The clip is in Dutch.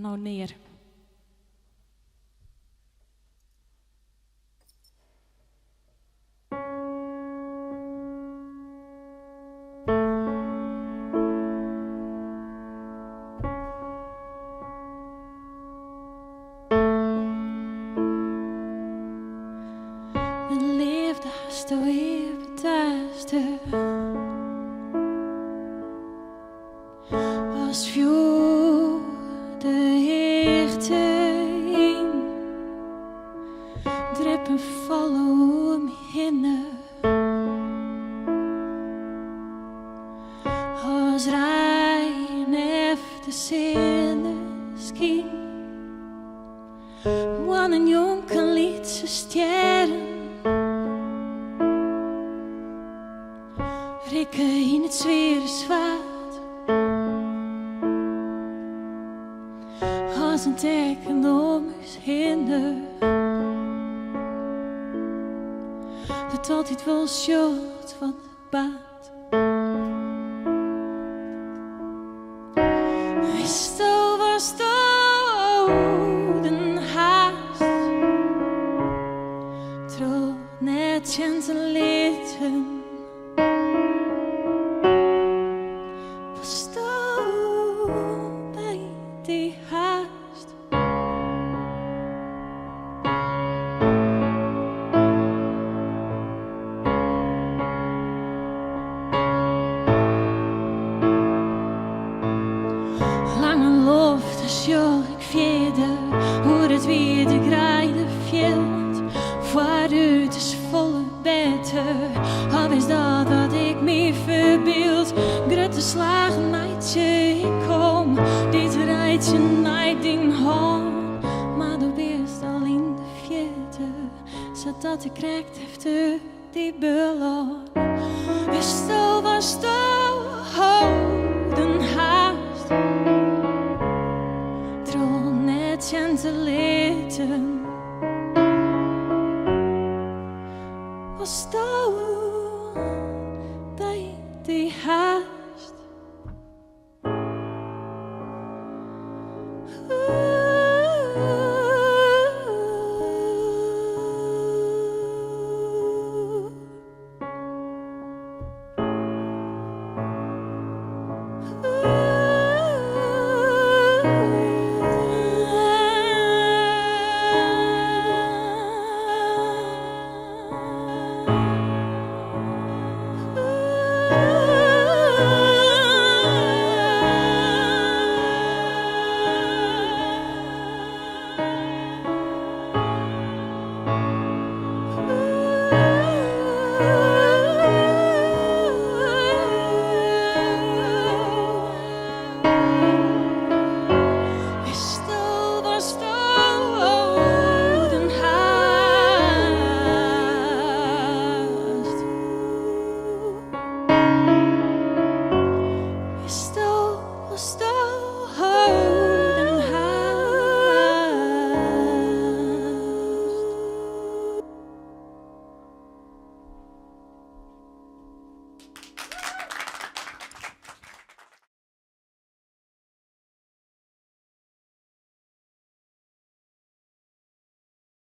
gaan nou neer. Mijn liefde hast du weer betasten. Als vuur de heerte in, drippen vallen om hinnen. Als rein efter sinneskin, man en jonken liet ze sterren. Rikken in het zware zwaard. Als een teken om ons heen. Dat altijd wel short van baat. Is zo was den haast. Trouw net te leten. Ik vierde hoe het weer de graaide veld. Vooruit is volle beter. Al is dat wat ik me verbeeld. Grote slagen meidje, ik kom. Dit rijtje nijd in hand. Maar du bist al in de vierde. Zodat ik recht heeft die beul. Is zo was zo houden haast. En te leten was touw bij die huis.